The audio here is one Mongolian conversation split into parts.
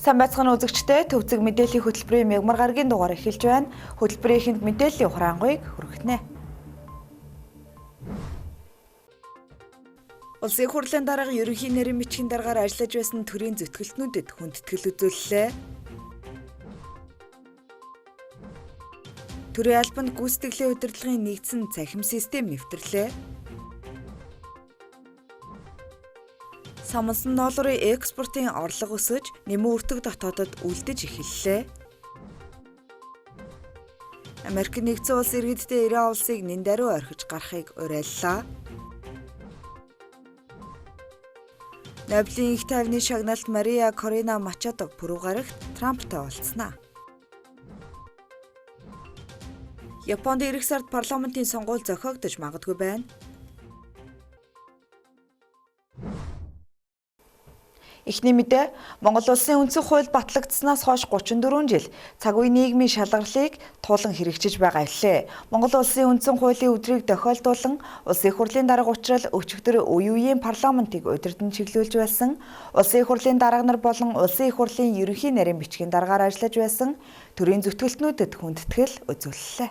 Сайн байцгаана үзэгчдээ төвцөг мэдээллийн хөтөлбөрийн мягмар гарагийн дугаар эхэлж байна. Хөтөлбөрийн эхэнд мэдээллийн хураангуйг хүргэнэ. Улсын хурлын дарга ерөнхий нарийн бичгийн даргаар ажиллаж байсан төрийн зүтгэлтнүүдэд хүндэтгэл үзүүллээ. Төрийн албанд гүйцэтгэлийн удирдлагын нэгдсэн цахим систем нэвтрлээ. Самнасан долларын экспортын орлого өсөж, нэмэн өртөг дотоодод үлдэж эхэллээ. Америк нэгдсэн улс иргэдтэй Иран улсыг нэн даруй орхиж гарахыг уриаллаа. Нобелийн их тайвны шагналт Мария Корина Мачадо пүрэв гарагт Трамптай уулзснаа. Японд эх сард парламентын сонгуул зохиогдож магадгүй байна. Эхний мэдээ Монгол улсын үндсэн хууль батлагдсанаас хойш 34 жил цаг үе нийгмийн шалгарлыг туулан хэрэгжиж байгаа хэллээ. Монгол улсын үндсэн хуулийн өдрийг тохиолдуулан улсын их хурлын дарга учрал өчигдөр үе үеийн парламентыг удирдан чиглүүлж байсан улсын их хурлын дарга нар болон улсын их хурлын ерөнхий нарийн бичгийн даргаар ажиллаж байсан төрийн зүтгэлтнүүдэд хүндэтгэл үзүүллээ.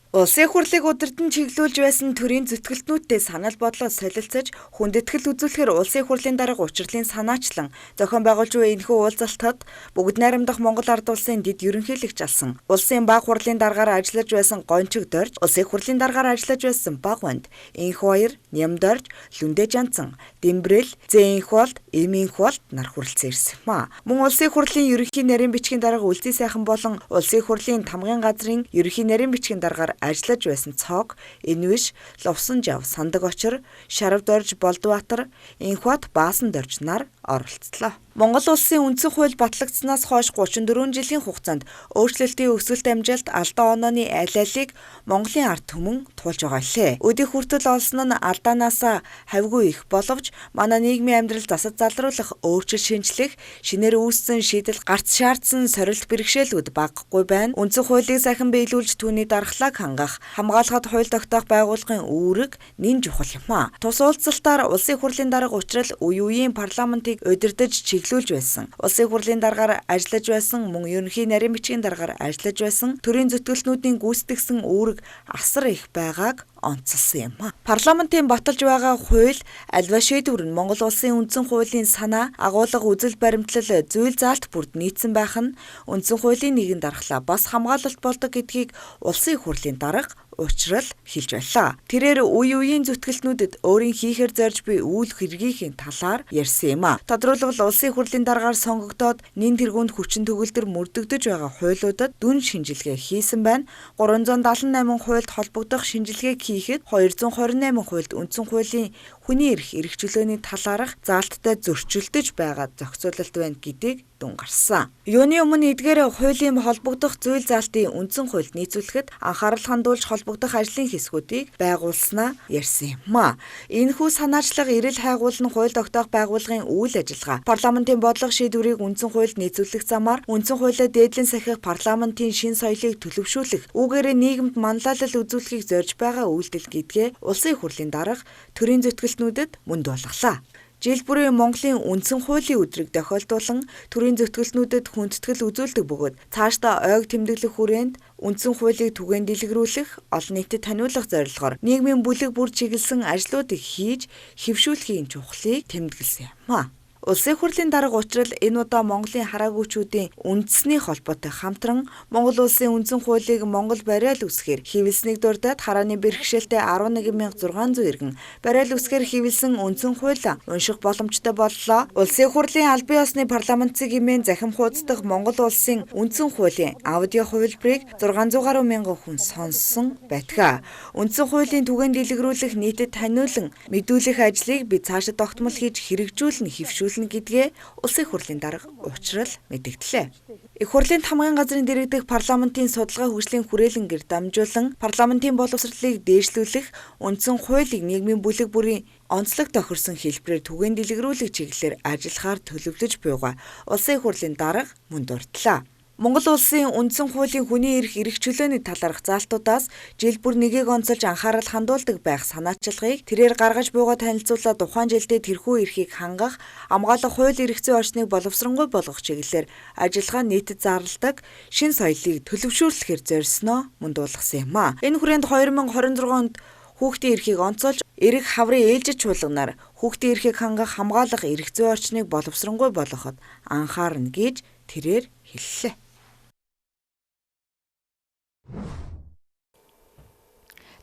Улсын хурлыг удирдан чиглүүлж байсан төрийн зүтгэлтнүүдтэй санал бодлоо солилцож хүндэтгэл үзүүлэхээр улсын хурлын дарга учрлын санаачлан зохион байгуулж буй энэхүү уулзалтад бүгд найрамдах Монгол ард улсын дэд ерөнхийлөгч алсан улсын баг хурлын даргаараа ажиллаж байсан Гончиг Дорж, улсын хурлын даргаараа ажиллаж байсан Багванд, Инх Баяр, Нямдорж, Лүндэ Жанцан, Дэмбрэл, Зээнх болд, Эминх болд нар хүрэлцэн ирсэн юм а. Мөн улсын хурлын ерөнхий нарийн бичгийн дарга Үлзий сайхан болон улсын хурлын тамгын газрын ерөнхий нарийн бичгийн даргаар ажиллаж байсан Цог, Энвиш, Лувсан Жав, Сандаг Очор, Шарав Дорж, Болдбаатар, Инхбат, Баасан Дорж нар оролцлоо. Монгол улсын үндсэн хууль батлагдсанаас хойш 34 жилийн хугацаанд өөрчлөлтийн өсөлт амжилт алдаа онооны аль алийг Монголын ард түмэн туулж байгаа лээ. Өдийг хүртэл олсон нь алдаанаас хавьгүй их боловч манай нийгмийн амьдрал засаж залруулах өөрчлөлт шинжлэх шинээр үүссэн шийдэл гарц шаардсан сорилт бэрхшээлүүд багагүй байна. Үндсэн хуулийг сайхан биелүүлж түүний дархлааг хангах, хамгаалахад хууль тогтоох байгууллагын үүрэг нэн чухал юм а. Тус уулзалтаар улсын хурлын дарга учрал үе үеийн парламентыг удирдах чиглүүлж байсан. Улсын хурлын даргаар ажиллаж байсан мөн ерөнхий нарийн бичгийн даргаар ажиллаж байсан төрийн зүтгэлтнүүдийн гүйцэтгэсэн үүрэг асар их байгааг онцлсан юм а. Парламентын баталж байгаа хууль альва шийдвэр нь Монгол улсын үндсэн хуулийн санаа, агуулга, үзэл баримтлал, зүйл заалт бүрд нийцсэн байх нь үндсэн хуулийн нэгэн дархлаа бас хамгаалалт болдог гэдгийг улсын их хурлын дарга учрал хэлж байлаа. Тэрээр үе үеийн зүтгэлтнүүдэд өөрийн хийхээр зорж буй үйл хэргийнхээ талаар ярьсан юм а. Тодорхойлбол улсын хурлын даргаар сонгогдоод нэн тэргуунд хүчин төгөлдөр мөрдөгдөж байгаа хуулиудад дүн шинжилгээ хийсэн байна. 378 хуульд холбогдох шинжилгээг хийхэд 228 хуульд үндсэн хуулийн хүний эрх чөлөөний талаарх заалттай зөрчилдөж байгаа зохицуулалт байна гэдгийг дүн гарсан. Юуны өмнө эдгээр хуулийн холбогдох зүйл заалтын үндсэн хуульд нийцүүлэхэд анхаарал хандуулж холбогдох ажлын хэсгүүдийг байгуулснаа ярьсан юм а. Энэхүү санаачлага эрэл хайгуулн хууль тогтоох байгууллагын үйл ажиллагаа парламентын бодлого шийдвэрийг үндсэн хуульд нийцүүлэх замаар үндсэн хуулиа дээдлэн сахих парламентын шин соёлыг төлөвшүүлэх үүгээрээ нийгэмд манлайлал үзүүлэхийг зорж байгаа үйлдэл гэдгээ улсын их хурлын дарга төрийн зүтгэлтнүүдэд мөн дуулгалаа. Жил бүрийн Монголын үндсэн хуулийн өдрийг тохиолдуулан төрийн зүтгэлтнүүдэд хүндэтгэл үзүүлдэг бөгөөд цаашдаа ойг тэмдэглэх хүрээнд үндсэн хуулийг түгээн дэлгэрүүлэх, олон нийтэд таниулах зорилгоор нийгмийн бүлэг бүр чиглэсэн ажлуудыг хийж хэвшүүлэхийн чухлыг тэмдэглэсэн юм а. Улсын хурлын дарга учрал энэ удаа Монголын хараагүйчүүдийн үндэсний холбоотой хамтран Монгол улсын үндсэн хуулийг Монгол бариал үсгээр хэвлэснийг дурдаад харааны бэрхшээлтэй 11,600 иргэн бариал үсгээр хэвлэсэн үндсэн хуулийг унших боломжтой боллоо. Улсын хурлын албан ёсны парламентцэг хэмээн захим хууддаг Монгол улсын үндсэн хуулийн аудио хувилбарыг 600 гаруй мянган хүн сонссон байдаг. Үндсэн хуулийн түгээн дэлгэрүүлэх, нийтэд таниулан мэдүүлэх ажлыг бид цаашид тогтмол хийж хэрэгжүүлнэ, хэвшүүлнэ гэдгээ улсын их хурлын дарга учрал мэдэгдлээ. Их хурлын тамгын газрын дэргэдэх парламентын судалгаа хөгжлийн хүрээлэнгэр дамжуулан парламентын боловсролыг дээшлүүлэх үндсэн хуулийг нийгмийн бүлэг бүрийн онцлог тохирсон хэлбэрээр түгээн дэлгэрүүлэх чиглэлээр ажиллахаар төлөвлөж буйгаа улсын их хурлын дарга мөн дурдлаа. Монгол улсын үндсэн хуулийн хүний эрх чөлөөний талаарх заалтуудаас жил бүр нэгийг онцолж анхаарал хандуулдаг байх санаачилгыг тэрээр гаргаж буйгаа танилцуулаад ухаан жилдээ тэрхүү эрхийг хангах, хамгаалах хууль эрх зүйн орчныг боловсронгуй болгох чиглэлээр ажиллагаа нийтэд зарладаг шин соёлыг төлөвшүүлэхээр зорьсноо мундуулгасан юм а. Энэ хүрээнд 2026 онд хүүхдийн эрхийг онцолж эрэг хаврын ээлжид чуулганаар хүүхдийн эрхийг хангах, хамгаалах эрх зүйн орчныг боловсронгуй болгоход анхаарна гэж тэрээр хэллээ.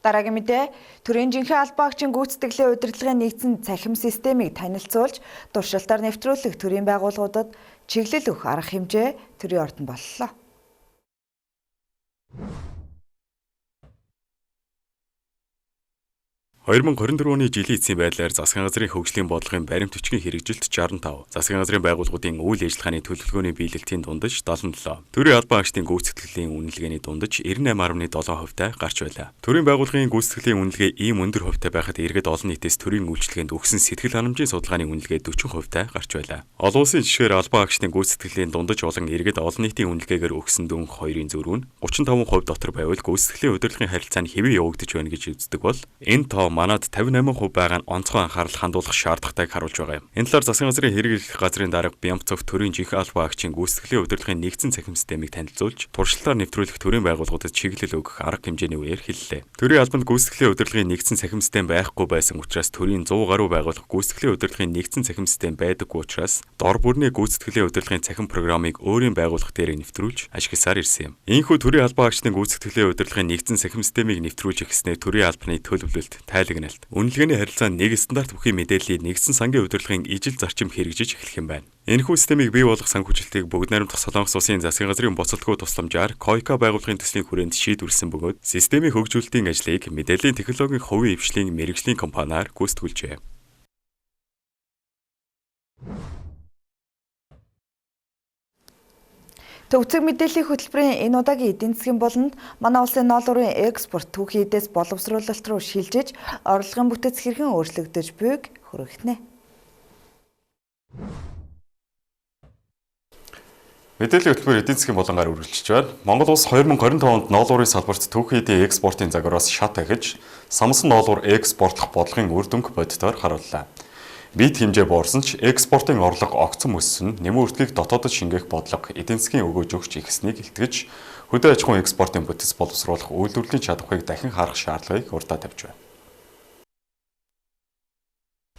Дараагийн мэдээ төрийн жинхэнэ албаагчийн гүйцэтгэлийн удирдлагын нэгдсэн цахим системийг танилцуулж туршилтаар нэвтрүүлэх төрийн байгууллагуудад чиглэл өгөх арга хэмжээ төрийн ордонд боллоо. (2024 оны жилийн эцсийн байдлаар засгийн газрын хөгжлийн бодлогын баримт бичгийн хэрэгжилт 65, засгийн газрын байгууллагуудын үйл ажиллагааны төлөвлөгөөний биелэлтийн дундаж 77, төрийн албан агчдын гүйцэтгэлийн үнэлгээний дундаж 98.7% гарч байлаа. Төрийн байгууллагын гүйцэтгэлийн үнэлгээ ийм өндөр хувьтай байхад иргэд олон нийтээс төрийн үйлчлэгэнд өгсөн сэтгэл ханамжийн судалгааны үнэлгээ 40% гарч байлаа. Олон улсын жишгээр албан агчдын гүйцэтгэлийн дундаж олон иргэд олон нийтийн үнэлгээгээр өгсөн дүнх 2-ын зөрүү нь 35% дотор байвал гүйцэтгэлийн удирдлагын харилцаа нь хэвээ явагдаж байна гэж үздэг бол энэ тоо манад 58% байгаа нь онцгой анхаарал хандуулах шаардлагатайг харуулж байгаа юм. Энэ талаар засгийн газрын хэрэглэх газрын дарга Бямцов төрийн жинхэнэ албан агчийн гүйцэтгэлийн удирдлагын нэгдсэн цахим системийг танилцуулж, туршилтаар нэвтрүүлэх төрийн байгууллагуудад чиглэл өгөх арга хэмжээний үеэр хэллээ. Төрийн албанд гүйцэтгэлийн удирдлагын нэгдсэн цахим систем байхгүй байсан учраас төрийн 100 гаруй байгууллага гүйцэтгэлийн удирдлагын нэгдсэн цахим систем байдаггүй учраас дор бүрний гүйцэтгэлийн удирдлагын цахим програмыг өөрийн байгууллага дээр нэвтрүүлж ашигласаар ирсэн юм. Иймээс төрийн албан агчдын гүйцэтгэлийн удирдлагын нэгдсэн цахим системийг нэвтрүүлж эхэлснээр төрийн албаны төлөвлөлт үнэлгээний харилцаа нэг стандарт бүхий мэдээллийг нэгдсэн сангийн удирдлагын ижил зарчим хэрэгжиж эхлэх юм байна. Энэхүү системийг бий болгох санхүүжилтийг бүгд найрамдах Солонгос улсын засгийн газрын боцолтгүй тусламжаар КОИКА байгууллагын төслийн хүрээнд шийдвэрлсэн бөгөөд системийн хөгжүүлэлтийн ажлыг мэдээллийн технологийн хувийн хвшлийн мэргэжлийн компаниар гүйцэтгүүлжээ. Төвцөг мэдээллийн хөтөлбөрийн энэ удаагийн эдийн засгийн болонд манай улсын ноолуурын экспорт түүхий эдээс боловсруулалт руу шилжиж, орлогын бүтэц хэрхэн өөрчлөгдөж буйг хүргэнэ. Мэдээллийн хөтөлбөр эдийн засгийн болонгаар үргэлжилж байна. Монгол улс 2025 онд ноолуурын салбарт түүхий эдийн экспортын загвараас шат ахиж, самсан ноолуур экспортлох бодлогын үр дүнг бодитоор харууллаа. Бид хэмжээ буурсан ч экспортын орлого огцом өссөн, нэмийн үртгийг дотоодод шингээх бодлого эдийн засгийн өгөөж өгч ихснийг илтгэж, хөдөө аж ахуйн экспортын бүтэц боловсруулах үйлдвэрлэлийн чадварыг дахин харах шаардлагыг урдаа тавьж байна.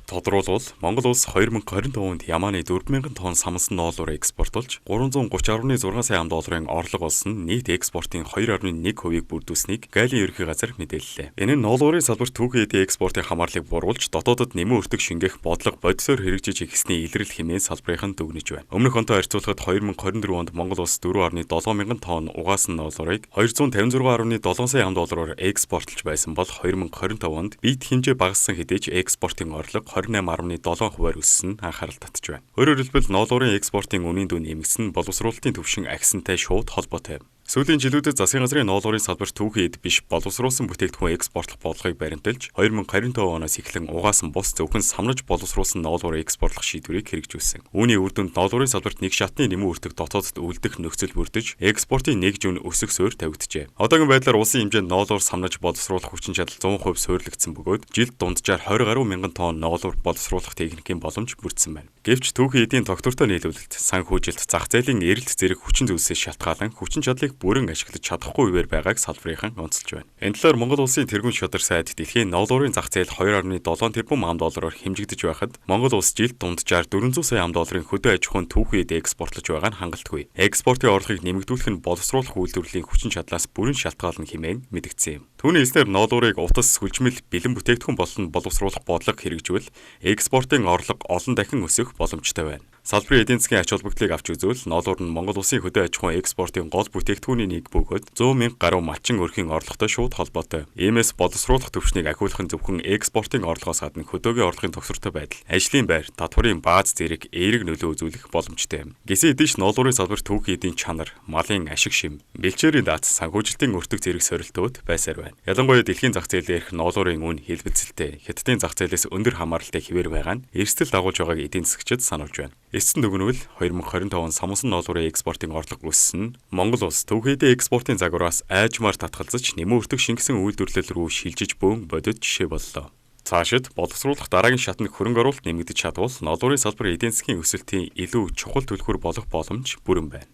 Тодорхойлбол Монгол улс 2025 онд ямааны 4,000 тонн самсан ноолуур экспортлж 330.6 сая $ын орлого олсон нийт экспортын 2.1%-ийг бүрдүүлсэнийг Гайлийн ерөнхий газар мэдээллээ. Энэ нь ноолуурын салбарт түүхий эдийн экспортын хамаарлыг бууруулж дотоодод нэмийн үртэг шингээх бодлого бодисоор хэрэгжиж ихсний илрэл хэмээн салбарын дүгнэж байна. Өмнөх онтой харьцуулахад 2024 онд Монгол улс 4.7 мянган тонн угаасан ноолуурыг 256.7 сая $-аар экспортлж байсан бол 2025 онд бид хэмжээ багассан хэдий ч экспортын орлого 28.7%-аар өссөн нь анхаарал татж байна. Өөрөөр хэлбэл ноолуурын экспортын үнийн дүн нэмэгдсэн боловсруулалтын түвшин агсантай шууд холбоотой. Сүүлийн жилүүдэд засгийн газрын ноолуурын салбар түүхий эд биш боловсруулсан бүтээгдэхүүн экспортлох бодлогыг баримталж 2025 оноос эхлэн угаасан бус зөвхөн самнаж боловсруулсан ноолуур экспортлох шийдвэрийг хэрэгжүүлсэн. Үүний үр дүнд ноолуурын салбарт нэг шатны нэмийн үртэг дотоодд үлдэх нөхцөл бүрдэж экспортын нэг жүүн өсөх суурь тавигджээ. Одоогийн байдлаар улсын хэмжээнд ноолуур самнаж боловсруулах хүчин чадал 100% суурилагдсан бөгөөд жилд дунджаар 20 гаруй мянган тонн ноолуур боловсруулах техникийн боломж бүрдсэн байна. Гэвч түүхий эдийн тогтвортой нийлүүлэлт, санхүүжилт, зах зээлийн эрэлт зэрэг хүчин зүйлсээс шалтгаалan хүчин чадлыг бүрэн ашиглаж чадахгүй үеэр байгааг салбарынхан онцолж байна. Энэ талаар Монгол улсын тэргуун шудар сайд дэлхийн ноолуурын зах зээл 2.7 тэрбум $-аар хэмжигдэж байхад Монгол улс жилд дунджаар 400 сая $-ын хөдөө аж ахуйн түүхий эд экспортлож байгаа нь хангалтгүй. Экспортын орлогыг нэмэгдүүлэх нь боловсруулах үйлдвэрлэлийн хүчин чадлаас бүрэн шалтгаална хэмээн мэдгдсэн юм. Түүний хэлснээр ноолуурыг утас, хүлжмэл, бэлэн бүтээгдэхүүн болон боловсруулах бодлого хэрэгжүүл экспортын орлого олон дахин өсөх боломжтой байна. Салбарын эдийн засгийн ач холбогдлыг авч үзвэл ноолуур нь Монгол улсын хөдөө аж ахуйн экспортын гол бүтээгдэхүүний нэг бөгөөд 100 мянга гаруй малчин өрхийн орлоготой шууд холбоотой. Иймээс боловсруулах төвчнийг ахиулах нь зөвхөн экспортын орлогоос гадна хөдөөгийн орлогын тогтвортой байдал, ажлын байр, татварын бааз зэрэг эерэг нөлөө үзүүлэх боломжтой юм. Гэсэн хэдий ч ноолуурын салбар түүхий эдийн чанар, малын ашиг шим, бэлчээрийн дац, санхүүжилтийн өртөг зэрэг сорилтууд байсаар байна. Ялангуяа дэлхийн зах зээлээр ноолуурын үн хэлбэлцэлтэй, Хятадын зах зээлээс өндөр хамааралтай хэвээр байгаа нь эрсдэл дагуулж байгааг эдийн засагчид сануулж байна. Эцэст нь дүгнвэл 2025 он самунсан ноолуурын экспортын орлого өссөн нь Монгол улс төвхөдөө экспортын загвараас айжмаар татгалзаж нэмэн өртөх шингэсэн үйлдвэрлэл рүү шилжиж бөөн бодит жишээ боллоо. Цаашид боловсруулах дараагийн шатнд хөрөнгө оруулалт нэмэгдэж чадвал ноолуурын салбар эдийн засгийн өсөлтийн илүү чухал түлхүүр болох боломж бүрэн байна.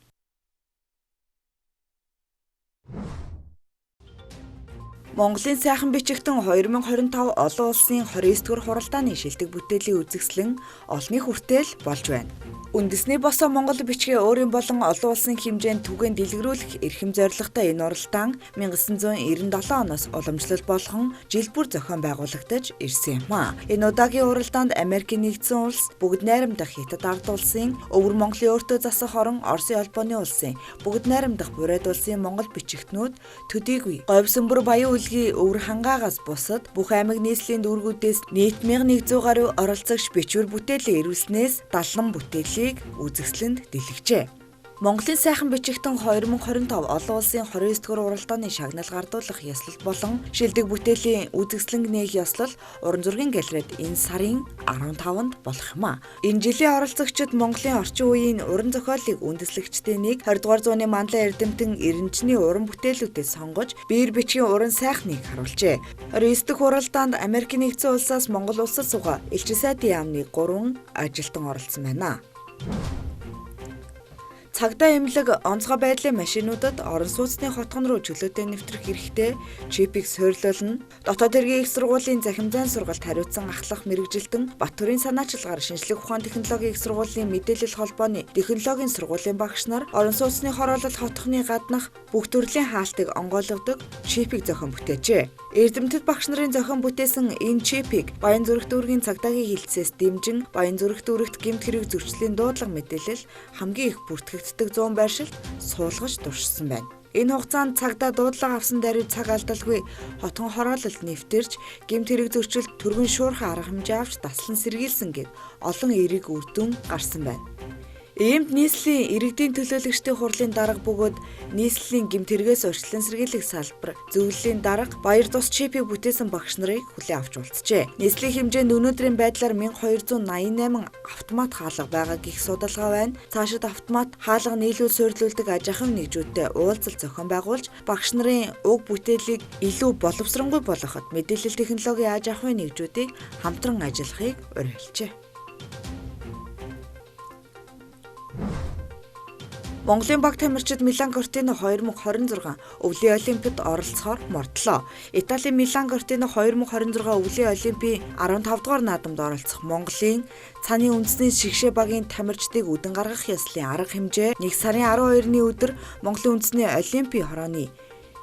Монголын сайхан бичигтэн 2025 олон улсын 29-р хуралдааны шилдэг бүтээлийн үзэсгэлэн олонний хүртэл болж байна. Үндэсний босоо Монгол бичгээ өөрийн болон олон улсын хэмжээнд түгээн дэлгэрүүлэх эрхэм зорилготой энэ уралдаан 1997 оноос уламжлал болгон жил бүр зохион байгуулагдаж ирсэн юм а. Энэ удаагийн уралдаанд Америкийн нэгдсэн улс, бүгд найрамдах Хятад ард улсын, Өвөр Монголын өөртөө засах орон Оросын холбооны улсын, бүгд найрамдах Бурайд улсын Монгол бичигтнүүд төдийгүй говьсон бүр баян үлгийн өвөр хангаагаас бусад бүх аймаг нийслэлийн дүүргүүдээс нийт 1100 гаруй оролцогч бичвэр бүтээлээ ирүүлснээс 70 бүтээлийг үзэсгэлэнд дэлгэжээ. Монголын сайхан бичигтэн 2025 олон улсын 29-р уралдааны шагнал гардуулах ёслол болон шилдэг бүтээлийн үзэсгэлэнг нээх ёслол уран зургийн галерейд энэ сарын 15-нд болох юм а. Энэ жилийн оролцогчид Монголын орчин үеийн уран зохиолыг үндэслэгчдийн нэг 20-р зууны манлай эрдэмтэн Эренчний уран бүтээлүүдээс сонгож биер бичгийн уран сайхныг харуулжээ. 29 дахь уралдаанд Америкийн нэгдсэн улсаас Монгол улсад суугаа элчин сайдын яамны 3 ажилтан оролцсон байна. Цагдаа эмнэлэг онцгой байдлын машинуудад орон сууцны хотгон руу чөлөөтэй нэвтрэх хэрэгтэй чипийг суйрлуулна. Дотоод хэргийн их сургуулийн захимжаан сургалт хариуцсан ахлах мэрэгжилтэн Баттөрийн санаачилгаар шинжлэх ухаан технологийн их сургуулийн мэдээлэл холбооны технологийн сургуулийн багш нар орон сууцны хороолол хотхны гаднах бүх төрлийн хаалтыг онгойлгодог чипийг зохион бүтээжээ. Эрдэмтэд багш нарын зохион бүтээсэн энэ чипийг Баян зүрх дүүргийн цагдаагийн хилцээс дэмжин Баян зүрх дүүрэгт гэмт хэрэг зөрчлийн дуудлага мэдээлэл хамгийн их бүртгэгддэг 100 байршилд суулгаж туршсан байна. Энэ хугацаанд цагдаа дуудлага авсан даруй цаг алдалгүй хотгон хороололд нэвтэрч гэмт хэрэг зөрчилд түргэн шуурхай арга хэмжээ авч таслан сэргийлсэн гэд олон эерэг үр дүн гарсан байна. Иймд нийслэлийн иргэдийн төлөөлөгчдийн хурлын дарга бөгөөд нийслэлийн гэмт хэрэгээс урьдчилан сэргийлэх салбар зөвлөлийн дарга баяр тус чипийг бүтээсэн багш нарыг хүлээн авч уулзжээ. Нийслэлийн хэмжээнд өнөөдрийн байдлаар 1288 автомат хаалга байгаа гэх судалгаа байна. Цаашид автомат хаалга нийлүүл суйрлуулдаг аж ахуйн нэгжүүдтэй уулзалт зохион байгуулж багш нарын уг бүтээлийг илүү боловсронгуй болгоход мэдээлэл технологийн аж ахуйн нэгжүүдийг хамтран ажиллахыг уриалжээ. Монголын баг тамирчид Милан Кортино 2026 өвлийн олимпиад оролцохоор мордлоо. Италийн Милан Кортино 2026 өвлийн олимпийн 15 дугаар наадамд оролцох Монголын цааны үндэсний шигшээ багийн тамирчдыг үдэн гаргах ёслолын арга хэмжээ 1 сарын 12-ны өдөр Монголын үндэсний олимпийн хорооны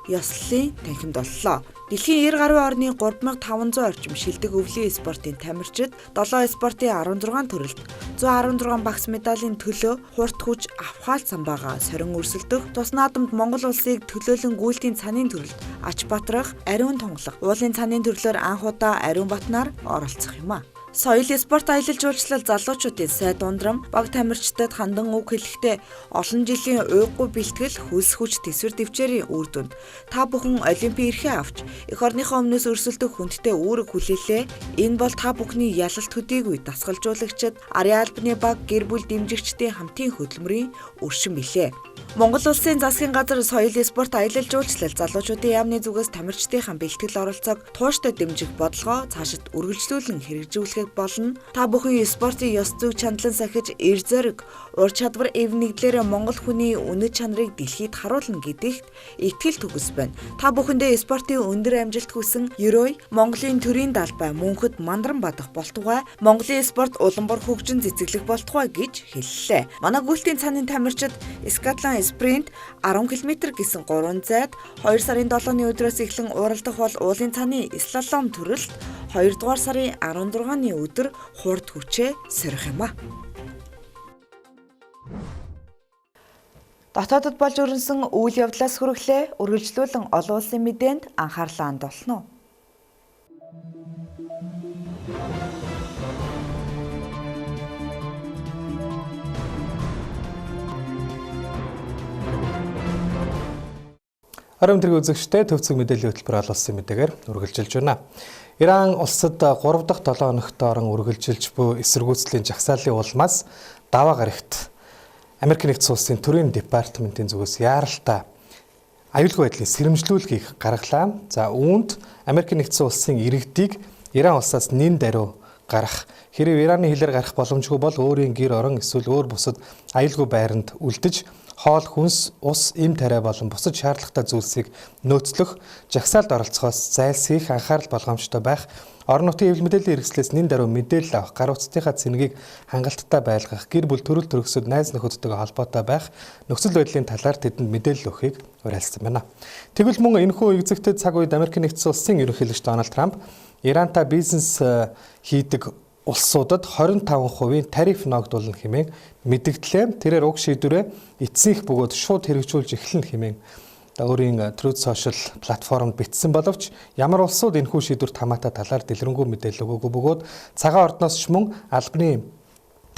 ёслолын танхимд боллоо. Дэлхийн 90 гаруй орны 3500 орчим шилдэг өвлийн спортын тамирчид 7 спортын 16 төрөлд 116 багц медалийн төлөө хурд хүч авхаалт самбаагаа сорин өрсөлдөх тус наадамд Монгол улсыг төлөөлөн гүйлтийн цанын төрөлд Ач Батрах, Ариун Тунгалаг, уулын цанын төрлөөр анх удаа Ариун Батнаар оролцох юм а. Соёл спорт аялал жуулчлал залуучуудын сайд ундрам баг тамирчдад хандан үг хэлэхдээ олон жилийн уйггүй бэлтгэл хөлс хүч төсвөр дэвчээрийн үр дүнд та бүхэн олимпийн эрхээ авч эх орныхоо өмнөөс өрсөлдөх хүндтэй үүрэг хүлээлээ. Энэ бол та бүхний ялалт төдийгүй дасгалжуулагчид, арын албаны баг, гэр бүл дэмжигчдийн хамтын хөдөлмөрийн өршин билээ. Монгол улсын засгийн газар соёл спорт аялал жуулчлал залуучуудын яамны зүгээс тамирчдынхаа бэлтгэл оролцоог тууштай дэмжих бодлогоо цаашид үргэлжлүүлэн хэрэгжүүлэх болно. Та бүхэн спортын ёс зүйг чандлан сахиж эр зориг, ур чадвар эв нэгдлэр Монгол хүний үнэт чанарыг дэлхийд харуулна гэдэгт итгэл төгс байна. Та бүхэндээ спортын өндөр амжилт хүсэн ерөөй Монголын төрийн далбай мөнхөд мандран бадах болтугай Монголын спорт улам бүр хөгжин цэцэглэх болтугай гэж хэллээ. Манай гүйлтийн цанын тамирчид скатлон спринт 10 км гэсэн 3 зайд 2 сарын 7-ны өдрөөс эхлэн уралдах бол уулын цаны слалом төрөлд 2 дугаар сарын 16-ны өдөр хурд хүчээ сорих юм а. Дотоодод болж өрнсөн үйл явдлаас хүргэлээ үргэлжлүүлэн олон улсын мэдээнд анхаарлаа хандуулна. Орон тэрэг үзэгчтэй төвцөг мэдээллийн хөтөлбөр олсон мэдээгээр үргэлжилж байна. Иран улсад 3 дахь 7 хоногт орон үргэлжилж буй эсэргүүцлийн жагсаалын улмаас даваа гарагт Америк нэгдсэн улсын төрийн департаментийн зүгээс яаралтай аюулгүй байдлын сэрэмжлүүлгийг гаргалаа. За үүнд Америк нэгдсэн улсын иргэдийг Иран улсаас нэн даруй гарах хэрэг Ираны хэлээр гарах боломжгүй бол өөрийн гэр орон эсвэл өөр бусад аюулгүй байранд үлдэж хоол, хүнс, ус, эм тариа болон бусад шаардлагатай зүйлсийг нөөцлөх, жагсаалд оролцохоос зайлсхийх анхаарал болгоомжтой байх, орон нутгийн хэвлэл мэдээллийн хэрэгслээс нэн даруй мэдээлэл авах, гар утсныхаа цэнэгийг хангалттай байлгах, гэр бүл төрөл төрөсөд найз нөхөдтэйгээ холбоотой байх, нөхцөл байдлын талаар тэдэнд мэдээлэл өгөхийг уриалсан байна. Тэгвэл мөн энэхүү экзекутив цаг үед Америк нэгдсэн улсын ерөнхийлөгч Дональд Трамп Ирантай бизнес хийдэг улсуудад 25% тариф ногдуулна хэмээн мэдгдлээ. Тэрээр уг шийдвэрээ эцсийнх бөгөөд шууд хэрэгжүүлж эхэлнэ хэмээн өөрийн Truth Social платформд бичсэн боловч ямар улсууд энэхүү шийдвэрт хамаатай талаар дэлгэрэнгүй мэдээлэл өгөөгүй бөгөөд цагаан ордноос ч мөн албаны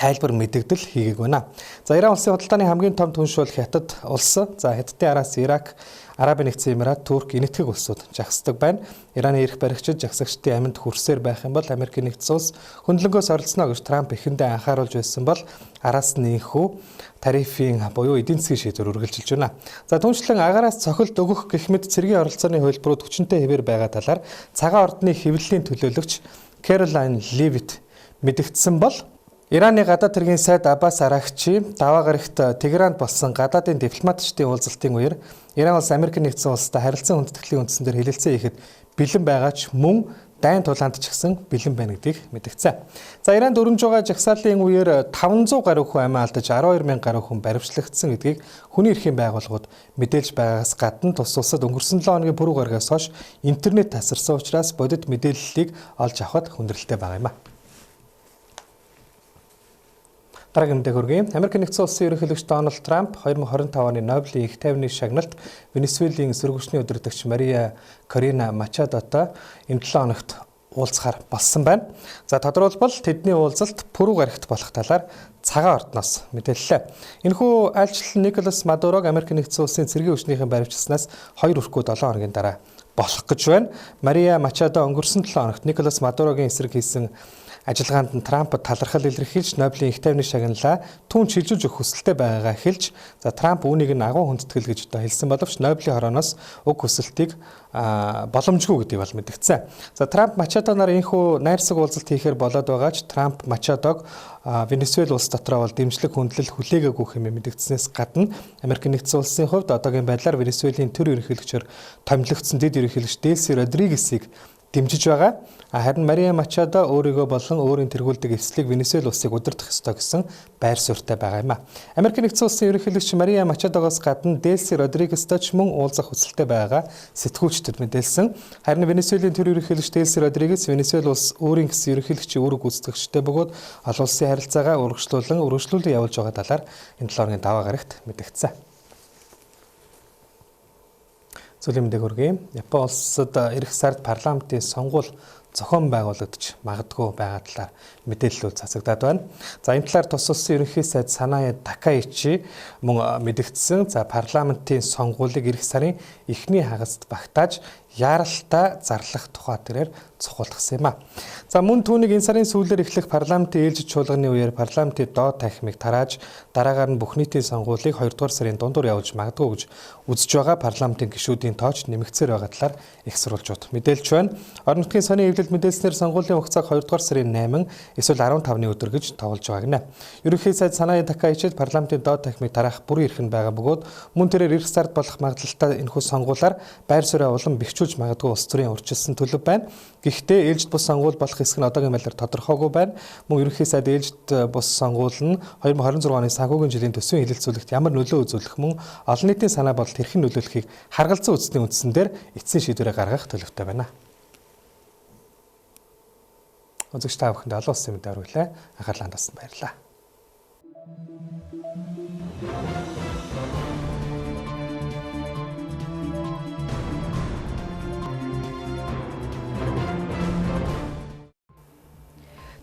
тайлбар мэдэгдэл хийгээг байна. За Иран улсын худалдааны хамгийн том түнш бол Хятад улс. За Хятадын араас Ирак, Арабын нэгдсэн Эмират, Турк, энэтхэг улсууд жагсдаг байна. Ираны эрх баригчид жагсагчдын амьд хүрсээр байх юм бол Америк нэгдсэн улс хөндлөнгөөс оролцоно гэж Трамп эхэндээ анхааруулж байсан бол араас нь инхүү тарифын буюу эдийн засгийн шийдвэр үргэлжилж байна. За түншлэн агаараас цохилт өгөх гэх мэт цэргийн оролцооны хувилбарууд хүчинтэй хэвээр байгаа талаар цагаан ордны хэвлэлийн төлөөлөгч Caroline Leavitt мэдэгдсэн бол Ираны гадаад хэргийн сайд Аббас Аракчи даваа гарагт Тегеранд болсон гадаадын дипломатчдын уулзалтын үеэр Иран улс Америк нэгдсэн улстай харилцан хүндэтгэлийн үндсэн дээр хэлэлцээ хийхэд бэлэн байгаа ч мөн дайн тулаанд ч гэсэн бэлэн байна гэдгийг мэдгцээ. За Иранд өрнөж байгаа жагсаалын үеэр 500 гаруй хүн амиа алдаж 12,000 гаруй хүн баривчлагдсан гэдгийг хүний эрхийн байгууллагууд мэдээлж байгаагаас гадна тус улсад өнгөрсөн 7 хоногийн пүрэв гарагаас хойш интернет тасарсан учраас бодит мэдээллийг олж авахд хүндрэлтэй байгаа юм а. Дараагийн мэдээ хүргэе. Америк нэгдсэн улсын ерөнхийлөгч Дональд Трамп 2025 оны Нобелийн их тайвны шагналт Венесуэлийн сөргөчний өдөртөгч Мария Корина Мачадотой энэ 7 хоногт уулзахаар болсон байна. За тодорхойлбол тэдний уулзалт пүрэв гарагт болох талаар цагаан ордноос мэдээллээ. Энэхүү айлчлал Николас Мадурог Америк нэгдсэн улсын цэргийн хүчнийхэн баривчилснаас 2 өрхөө 7 хоногийн дараа болох гэж байна. Мария Мачадо өнгөрсөн 7 хоногт Николас Мадурогийн эсрэг хийсэн ажиллагаанд нь Трампд талархал илэрхийлж Нобелийн их тайвны шагналаа түүнд шилжүүлж өгөх хүсэлтэй байгаагаа хэлж Трамп үүнийг нь агуу хүндэтгэл гэж хэлсэн боловч Нобелийн хорооноос уг хүсэлтийг боломжгүй гэдгийг бол мэдгдсэн. За Трамп Мачадоноор энэхүү найрсаг уулзалт хийхээр болоод байгаа ч Трамп Мачадог Венесуэл улс дотроо бол дэмжлэг хүндлэл хүлээгээгүй хэмээн мэдгдснээс гадна Америк нэгдсэн улсын хувьд одоогийн байдлаар Венесуэлийн төр ерөнхийлөгчөөр томилогдсон дэд ерөнхийлөгч Делси Родригесийг дэмжиж байгаа. Харин Мария Мачадо өөрийгөө болон өөрийн тэргүүлдэг эвслийг Венесуэл улсыг удирдах ёстой гэсэн байр суурьтай байгаа юм а. Америк нэгдсэн улсын ерөнхийлөгч Мария Мачадогоос гадна Делси Родригестэй ч мөн уулзах хүсэлтэй байгаа сэтгүүлчдэд мэдээлсэн. Харин Венесуэлийн төр ерөнхийлөгч Делси Родригес Венесуэл улс өөрийн гэсэн ерөнхийлөгчийн үүрэг гүйцэтгэгчтэй бөгөөд олон улсын харилцаагаа үргэлжлүүлэн явуулж байгаа талаар энэ 7 хоногийн даваа гарагт мэдэгдсэн. Зөвлөмдөг хүргэе. Япон улсад эх сард парламентын сонгуул зохион байгуулагдаж магадгүй байгаа талаар мэдээлэлүүд цацагдаад байна. За энэ талаар тус улсын ерөнхий сайд Санаа Такаичи мөн мэдгдсэн. За парламентын сонгуулийг эх сарын эхний хагаст багтааж яаралтай зарлах тухай тэрээр цохолдсон юм а. За мөн түүнийг энэ сарын сүүлээр эхлэх парламентын ээлжид чуулганы үеэр парламентын доод танхимыг тарааж дараагаар нь бүх нийтийн сонгуулийг 2 дугаар сарын дундуур явуулж магадгүй гэж үзэж байгаа парламентын гишүүдийн тооч нэмэгцээр байгаа талаар их сурвалжууд мэдээлж байна. Орон нутгийн сони эвлэл мэдээлснээр сонгуулийн хугацааг 2 дугаар сарын 8 эсвэл 15-ны өдөр гэж товолж байгаа гинэ. Ерөнхий сайд Санаа Такаичид парламентын доод танхимыг тараах бүрэн эрх нь байгаа бөгөөд мөн тэрээр эх сард болох магадлалтай энэхүү сонгуулиар байр суурь улам бэхжүүлж магадгүй улс төрийн урьдчилсан төлөв байна. Гэхдээ ээлжид бус сонгуул болох хэсэг нь одоогийн байдлаар тодорхойгүй байна. Мөн ерөнхий сайд ээлжид бус сонгуул нь 2026 оны санхүүгийн жилийн төсвийн хэлэлцүүлэгт ямар нөлөө үзүүлэх мөн олон нийтийн санаа бодолд хэрхэн нөлөөлөхийг харгалзан үзсний үндсэн дээр эцсийн шийдвэрээ гаргах төлөвтэй байна. Үзэгч та бүхэнд олон улсын мэдээ хүргэлээ. Анхаарлаа хандуулсан баярлалаа.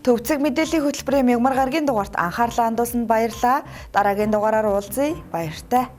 Төвцөг мэдээллийн хөтөлбөрийн мягмар гарагийн дугаарт анхаарлаа хандуулсанд баярлалаа. Дараагийн дугаараар уулзъя. Баяртай.